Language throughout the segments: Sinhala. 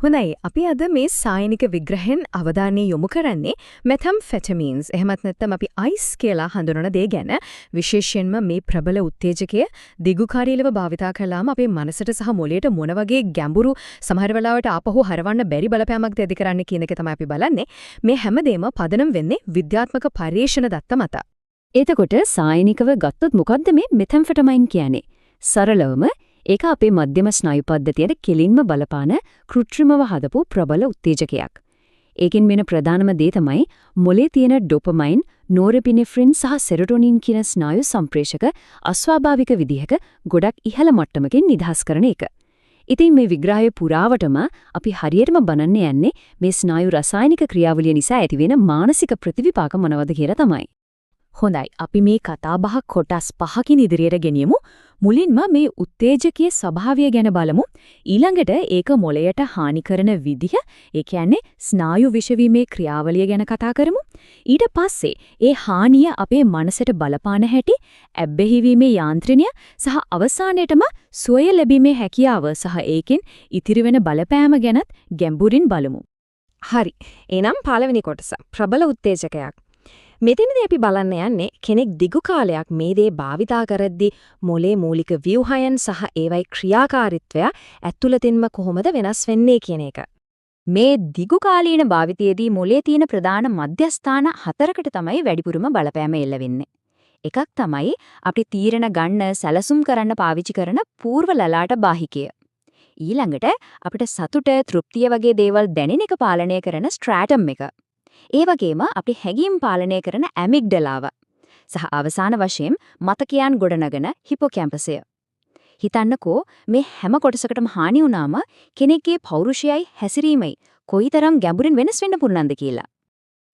හොඳයි අපි අද මේ සායනික විග්‍රහයෙන් අවධානය යොමු කරන්නේ මෙතැම්ෆෙටමීන්ස් එහෙමත් නැත්නම් අපි අයිස් කියලා හඳුනන දේ ගැන විශේෂයෙන්ම මේ ප්‍රබල උත්තේජකය දිගුකාරීලව භාවිතා කළාම අපේ මනසට සහ මොළයට මොන වගේ ගැඹුරු සමහර වෙලාවට ආපහු හරවන්න බැරි බලපෑමක්ද ඇති කරන්නේ කියන එක තමයි අපි බලන්නේ මේ හැමදේම පදනම් වෙන්නේ විද්‍යාත්මක පරීක්ෂණ දත්ත මත. එතකොට සායනිකව ගත්තොත් මොකද්ද මේ මෙතැම්ෆෙටමයින් කියන්නේ? සරලවම ඒක අපේ මධ්‍යම ස්නායු පද්ධතියට කෙලින්ම බලපාන කෘත්‍රිමව හදපු ප්‍රබල උත්තේජකයක්. ඒකෙන් වෙන ප්‍රධානම දේ තමයි මොලේ තියෙන ඩොපමයින්, නෝරෙපිනෙෆ්‍රින් සහ සෙරොටොනින් කියන ස්නායු සම්ප්‍රේෂක අස්වාභාවික විදිහක ගොඩක් ඉහළ මට්ටමකින් නිදහස් කරන එක. ඉතින් මේ විග්‍රහය පුරාවටම අපි හරියටම බලන්න යන්නේ මේ ස්නායු රසායනික ක්‍රියාවලිය නිසා ඇතිවෙන මානසික ප්‍රතිවිපාක මොනවද කියලා තමයි. හොඳයි අපි මේ කතාබහ කොටස් 5කින් ඉදිරියට ගෙනියමු. මුලින්ම මේ උත්තේජකයේ ස්වභාවය ගැන බලමු. ඊළඟට ඒක මොළයට හානි කරන විදිහ, ඒ කියන්නේ ස්නායු විෂවීමේ ක්‍රියාවලිය ගැන කතා කරමු. ඊට පස්සේ ඒ හානිය අපේ මනසට බලපාන හැටි, ඇබ්බැහිවීමේ යාන්ත්‍රණය සහ අවසානයේටම සුවය ලැබීමේ හැකියාව සහ ඒකෙන් ඉතිරි වෙන බලපෑම ගැනත් ගැඹුරින් බලමු. හරි. එහෙනම් පළවෙනි කොටස ප්‍රබල උත්තේජකයක්. මෙතනදී අපි බලන්න යන්නේ කෙනෙක් දිගු කාලයක් මේ දේ භාවිතා කරද්දී මොලේ මූලික ව්‍යුහයන් සහ ඒවයි ක්‍රියාකාරීත්වය ඇතුළතින්ම කොහොමද වෙනස් වෙන්නේ කියන එක. මේ දිගු කාලීන භාවිතයේදී මොලේ තියෙන ප්‍රධාන මධ්‍යස්ථාන 4කට තමයි වැඩිපුරම බලපෑම එල්ල වෙන්නේ. එකක් තමයි අපි තීරණ ගන්න සැලසුම් කරන්න පාවිච්චි කරන పూర్ව ලලාට බාහිකය. ඊළඟට අපිට සතුට, තෘප්තිය වගේ දේවල් දැනෙන එක පාලනය කරන ස්ට්‍රෑටම් එක. ඒ වගේම අපි හැඟීම් පාලනය කරන ඇමිග්ඩලාව සහ අවසාන වශයෙන් මතකයන් ගොඩනගන හිපෝකැම්පසය. හිතන්නකෝ මේ හැම කොටසකටම හානි වුණාම කෙනෙක්ගේ පෞරුෂයයි හැසිරීමයි කොයිතරම් ගැඹුරින් වෙනස් වෙන්න පුරුණාද කියලා.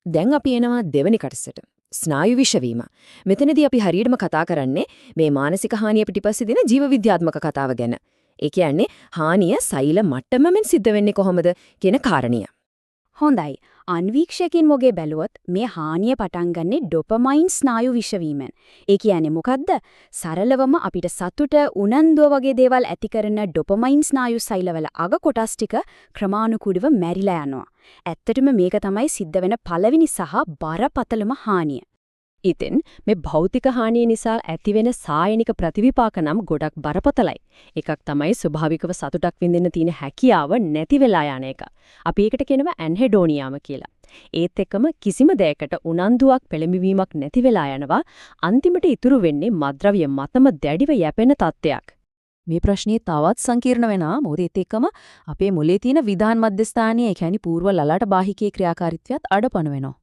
දැන් අපි එනවා දෙවෙනි කොටසට. ස්නායු විෂවීම. මෙතනදී අපි හරියටම කතා කරන්නේ මේ මානසික හානිය පිටිපස්සේ දෙන ජීව විද්‍යාත්මක කතාව ගැන. ඒ කියන්නේ හානිය සෛල මට්ටමෙන් සිද්ධ වෙන්නේ කොහොමද කියන කාරණිය. හොඳයි. අන්වීක්ෂකකින් මොගේ බැලුවොත් මේ හානිය පටන් ගන්නේ ඩොපමයින් ස්නායු විෂවීමෙන්. ඒ කියන්නේ මොකද්ද? සරලවම අපිට සතුට, උනන්දුව වගේ දේවල් ඇති කරන ඩොපමයින් ස්නායු සෛලවල අග කොටස් ටික ක්‍රමානුකූලව මැරිලා යනවා. ඇත්තටම මේක තමයි සිද්ධ වෙන පළවෙනි සහ බරපතලම හානිය. ඉතින් මේ භෞතික හානිය නිසා ඇතිවෙන සායනික ප්‍රතිවිපාක නම් ගොඩක් බරපතලයි. එකක් තමයි ස්වභාවිකව සතුටක් විඳින්න තියෙන හැකියාව නැති වෙලා යන එක. අපි ඒකට කියනවා ඇන්හෙඩෝනියාම කියලා. ඒත් එක්කම කිසිම දෙයකට උනන්දුවක් පෙළඹවීමක් නැති වෙලා යනවා. අන්තිමට ඉතුරු වෙන්නේ මත්ද්‍රව්‍ය මතම දැඩිව යැපෙන තත්ත්වයක්. මේ ප්‍රශ්නේ තවත් සංකීර්ණ වෙනවා. මොකද ඒත් එක්කම අපේ මොලේ තියෙන විධාන මධ්‍යස්ථානයේ, ඒ කියන්නේ పూర్ව ලලාට බාහිකයේ ක්‍රියාකාරීත්වයත් අඩපණ වෙනවා.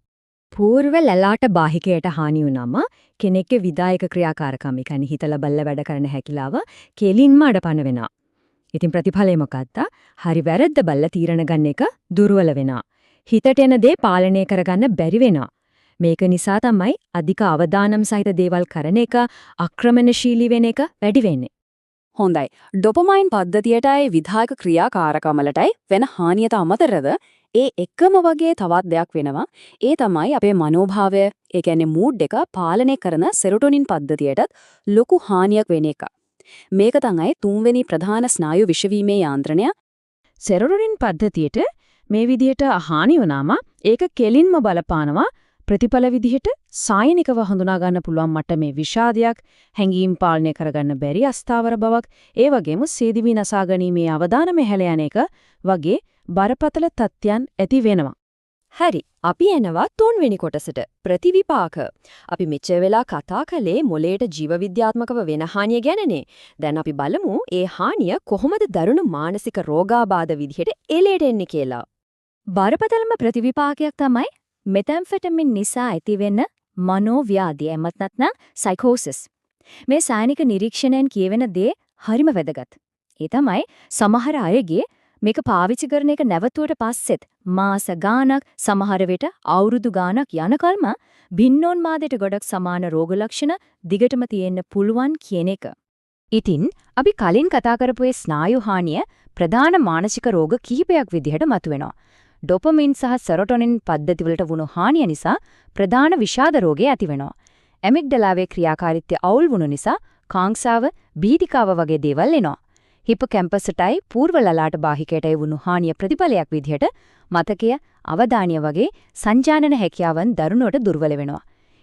పూర్ව ලලාට බාහිකයට හානි වුණාම කෙනෙක්ගේ විදායක ක්‍රියාකාරකම්, ඒ කියන්නේ හිතලා බල්ල වැඩ කරන හැකියාව කෙලින්ම අඩපණ වෙනවා. ඉතින් ප්‍රතිඵලය මොකක්ද? හරි වැරද්ද බල්ල තීරණ ගන්න එක දුර්වල වෙනවා. හිතට එන දේ පාලනය කරගන්න බැරි වෙනවා. මේක නිසා තමයි අධික අවදානම් සහිත දේවල් කරන එක, ආක්‍රමණශීලී වෙන එක වැඩි වෙන්නේ. හොඳයි. ඩොපමයින් පද්ධතියටයි විධායක ක්‍රියාකාරකමලටයි වෙන හානියට අමතරව ඒ එකම වගේ තවත් දෙයක් වෙනවා. ඒ තමයි අපේ මනෝභාවය, ඒ කියන්නේ මූඩ් එක පාලනය කරන සෙරොටොනින් පද්ධතියටත් ලොකු හානියක් වෙන එක. මේක තමයි තුන්වෙනි ප්‍රධාන ස්නායු විෂවීමේ යාන්ත්‍රණය. සෙරොටොනින් පද්ධතියට මේ විදිහට හානි වුණාම ඒක කෙලින්ම බලපානවා ප්‍රතිඵල විදිහට සායනිකව හඳුනා ගන්න පුළුවන් මට්ටමේ විෂාදයක්, හැඟීම් පාලනය කරගන්න බැරි අස්ථාවර බවක්, ඒ වගේම සේදිවි නසා ගැනීමේ අවදානම හැල යන එක වගේ බරපතල තත්ත්වයන් ඇති වෙනවා. හරි. අපි එනවා තුන්වෙනි කොටසට. ප්‍රතිවිපාක. අපි මෙච්චර වෙලා කතා කළේ මොළයට ජීව විද්‍යාත්මකව වෙන හානිය ගැනනේ. දැන් අපි බලමු ඒ හානිය කොහොමද දරුණු මානසික රෝගාබාධ විදිහට එලෙට එන්නේ කියලා. බරපතලම ප්‍රතිවිපාකයක් තමයි මෙතැම්ෆෙටමින් නිසා ඇතිවෙන මනෝව්‍යාධිය, එමත් නැත්නම් සයිකෝසිස්. මේ සායනික නිරීක්ෂණයෙන් කියවෙන දේ හරිම වැදගත්. ඒ තමයි සමහර අයගේ මේක පාවිච්චි කරන එක නැවතුවට පස්සෙත් මාස ගාණක්, සමහර විට අවුරුදු ගාණක් යනකල්ම භින්නෝන්මාදයට ගොඩක් සමාන රෝග ලක්ෂණ දිගටම තියෙන්න පුළුවන් කියන එක. ඉතින් අපි කලින් කතා කරපු ඒ ස්නායු හානිය ප්‍රධාන මානසික රෝග කිහිපයක් විදිහට මතුවෙනවා. ඩොපමින් සහ සෙරොටොනින් පද්ධතිවලට වුණු හානිය නිසා ප්‍රධාන විෂාද රෝගය ඇතිවෙනවා. ඇමිග්ඩලාවේ ක්‍රියාකාරීත්වය අවුල් වුණු නිසා කාංසාව, බීතිකාව වගේ දේවල් එනවා. හිපොකැම්පසටයි පූර්ව ලලාට බාහිකයටයි වුණු හානිය ප්‍රතිඵලයක් විදිහට මතකය අවධානය වගේ සංජානන හැකියාවන් දරුණුවට දුර්වල වෙනවා.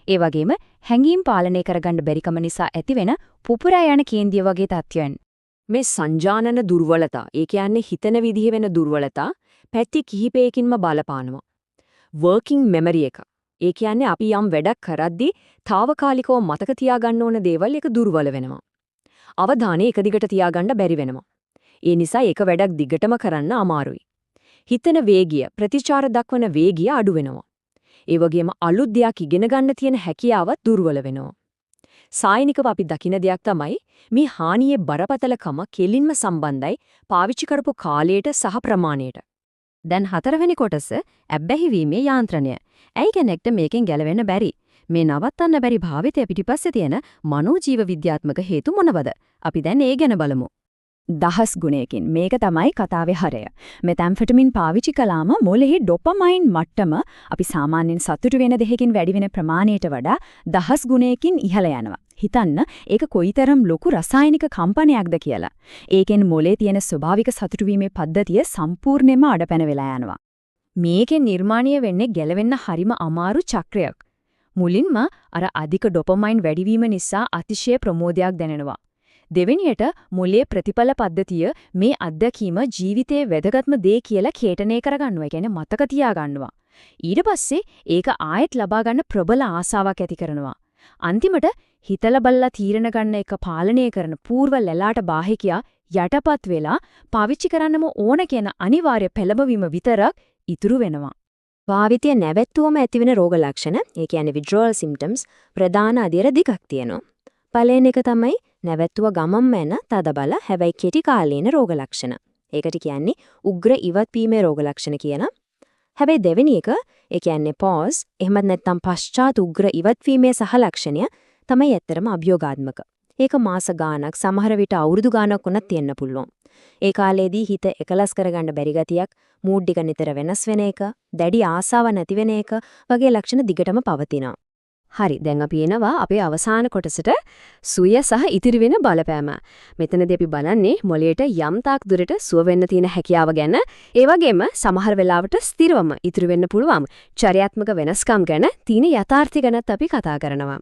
ඒ වගේම හැඟීම් පාලනය කරගන්න බැරිකම නිසා ඇතිවෙන පුපුරා යන කේන්දිය වගේ තත්ත්වයන්. මේ සංජානන දුර්වලතා, ඒ කියන්නේ හිතන විදිහ වෙන දුර්වලතා පැති කිහිපයකින්ම බලපානවා. working memory එක. ඒ කියන්නේ අපි යම් වැඩක් කරද්දී తాවකාලිකව මතක තියාගන්න ඕන දේවල් එක දුර්වල වෙනවා. අවධානය එක දිගට තියාගන්න බැරි වෙනවා. ඒ නිසා එක වැඩක් දිගටම කරන්න අමාරුයි. හිතන වේගය, ප්‍රතිචාර දක්වන වේගය අඩු වෙනවා. ඒ වගේම අලුත් දෙයක් ඉගෙන ගන්න තියෙන හැකියාව දුර්වල වෙනවා. සායනිකව අපි දකින දෙයක් තමයි මේ හානියේ බරපතලකම කෙලින්ම සම්බන්ධයි පාවිච්චි කරපු කාලයට සහ ප්‍රමාණයට. දැන් හතරවෙනි කොටස ඇබ්බැහි වීමේ යාන්ත්‍රණය. ඇයි කෙනෙක්ට මේකෙන් ගැලවෙන්න බැරි? මේ නවත්තන්න බැරි භාවිතය පිටිපස්සේ තියෙන මනෝජීව විද්‍යාත්මක හේතු මොනවද? අපි දැන් ඒ ගැන බලමු. දහස් ගුණයකින් මේක තමයි කතාවේ හරය. මෙතැම්ෆෙටමින් පාවිච්චි කළාම මොළෙහි ඩොපමයින් මට්ටම අපි සාමාන්‍යයෙන් සතුටු වෙන දෙයකින් වැඩි වෙන ප්‍රමාණයට වඩා දහස් ගුණයකින් ඉහළ යනවා. හිතන්න ඒක කොයිතරම් ලොකු රසායනික කම්පනයක්ද කියලා. ඒකෙන් මොළේ තියෙන ස්වභාවික සතුටු වීමේ පද්ධතිය සම්පූර්ණයෙන්ම අඩපැන වෙලා යනවා. මේකෙන් නිර්මාණය වෙන්නේ ගැලවෙන්න හරිම අමාරු චක්‍රයක්. මුලින්ම අර අධික ඩොපමයින් වැඩිවීම නිසා අතිශය ප්‍රමෝදයක් දැනෙනවා. දෙවෙනියට මොළයේ ප්‍රතිඵල පද්ධතිය මේ අත්දැකීම ජීවිතයේ වැදගත්ම දේ කියලා කේටනේ කරගන්නවා. ඒ කියන්නේ මතක තියාගන්නවා. ඊට පස්සේ ඒක ආයෙත් ලබා ගන්න ප්‍රබල ආසාවක් ඇති කරනවා. අන්තිමට හිතලා බලලා තීරණ ගන්න එක පාලනය කරන පූර්ව ලලාට බාහිකයා යටපත් වෙලා පාවිච්චි කරන්නම ඕන කියන අනිවාර්ය පෙළඹවීම විතරක් ඉතුරු වෙනවා. භාවිතය නැවැත්තුවම ඇතිවෙන රෝග ලක්ෂණ, ඒ කියන්නේ withdrawal symptoms ප්‍රධාන අධිර දෙකක් තියෙනවා. පළවෙනි එක තමයි නැවැත්තුව ගමම්ම එන තදබල හැබැයි කෙටි කාලීන රෝග ලක්ෂණ. ඒකට කියන්නේ උග්‍ර ඉවත් වීමේ රෝග ලක්ෂණ කියන. හැබැයි දෙවෙනි එක, ඒ කියන්නේ pause, එහෙමත් නැත්නම් පශ්චාත් උග්‍ර ඉවත් වීමේ සහ ලක්ෂණය තමයි ඇත්තරම අභියෝගාත්මක. ඒක මාස ගාණක්, සමහර විට අවුරුදු ගාණක් වුණත් තියෙන්න පුළුවන්. ඒ කාලේදී හිත එකලස් කරගන්න බැරි ගතියක්, මූඩ් එක නිතර වෙනස් වෙන එක, දැඩි ආසාව නැති වෙන එක වගේ ලක්ෂණ දිගටම පවතිනවා. හරි, දැන් අපි එනවා අපේ අවසාන කොටසට සුවය සහ ඉතිරි වෙන බලපෑම. මෙතනදී අපි බලන්නේ මොළයට යම් තාක් දුරට සුව වෙන්න තියෙන හැකියාව ගැන, ඒ වගේම සමහර වෙලාවට ස්ථිරවම ඉතිරි වෙන්න පුළුවන් චර්යාත්මක වෙනස්කම් ගැන තියෙන යථාර්ථය ගැනත් අපි කතා කරනවා.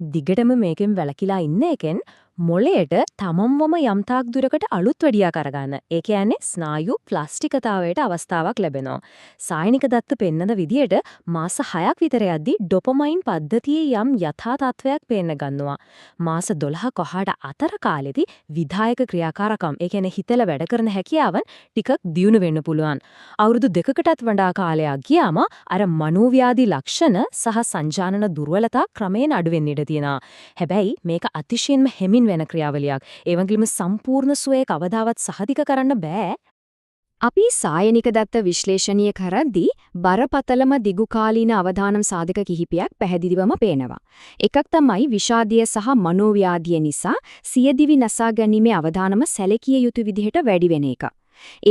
දිගටම මේකෙන් වැළකීලා ඉන්න එකෙන් මොළයට තමන්වම යම් තාක් දුරකට අලුත් වැඩියා කරගන්න. ඒ කියන්නේ ස්නායු ප්ලාස්ටිකතාවයට අවස්ථාවක් ලැබෙනවා. සායනික දත්ත පෙන්නන විදිහට මාස 6ක් විතර යද්දී ඩොපමයින් පද්ධතියේ යම් යථා තත්වයක් පේන්න ගන්නවා. මාස 12ක කොහාට අතර කාලෙදී විධායක ක්‍රියාකාරකම්, ඒ කියන්නේ හිතලා වැඩ කරන හැකියාවන් ටිකක් දියුණු වෙන්න පුළුවන්. අවුරුදු 2කටත් වඩා කාලයක් ගියාම අර මනෝව්‍යාධි ලක්ෂණ සහ සංජානන දුර්වලතා ක්‍රමයෙන් අඩු වෙන්න ඉඩ තියෙනවා. හැබැයි මේක අතිශයින්ම හැමින් වෙන ක්‍රියාවලියක්. ඒ වගේම සම්පූර්ණ සුවය කවදාවත් සහතික කරන්න බෑ. අපි සායනික දත්ත විශ්ලේෂණීය කරද්දී බරපතලම දිගුකාලීන අවධානම් සාධක කිහිපයක් පැහැදිලිවම පේනවා. එකක් තමයි විෂාදය සහ මනෝව්‍යාධිය නිසා සියදිවි නසා ගැනීමේ අවධානම සැලකිය යුතු විදිහට වැඩි වෙන එක.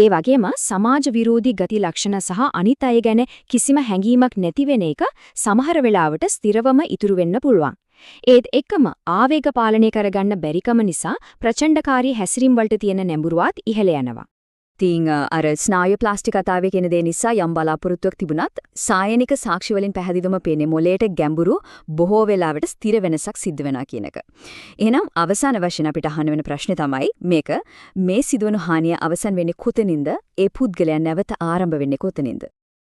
ඒ වගේම සමාජ විරෝධී ගති ලක්ෂණ සහ අනිත් අය ගැන කිසිම හැඟීමක් නැති වෙන එක සමහර වෙලාවට ස්ථිරවම ඉතුරු වෙන්න පුළුවන්. ඒත් එකම ආවේග පාලනය කරගන්න බැරිකම නිසා ප්‍රචණ්ඩකාරී හැසිරීම් වලට තියෙන නැඹුරුවත් ඉහළ යනවා. තින් අර ස්නායු ප්ලාස්ටික් කතාවේ කියන දේ නිසා යම් බලාපොරොත්තුවක් තිබුණත් සායනික සාක්ෂි වලින් පැහැදිලිවම පේන්නේ මොළයට ගැඹුරු බොහෝ වෙලාවට ස්ථිර වෙනසක් සිද්ධ වෙනවා කියන එක. එහෙනම් අවසාන වශයෙන් අපිට අහන්න වෙන ප්‍රශ්නේ තමයි මේක මේ සිදුවන හානිය අවසන් වෙන්නේ කොතනින්ද? ඒ පුද්ගලයා නැවත ආරම්භ වෙන්නේ කොතනින්ද?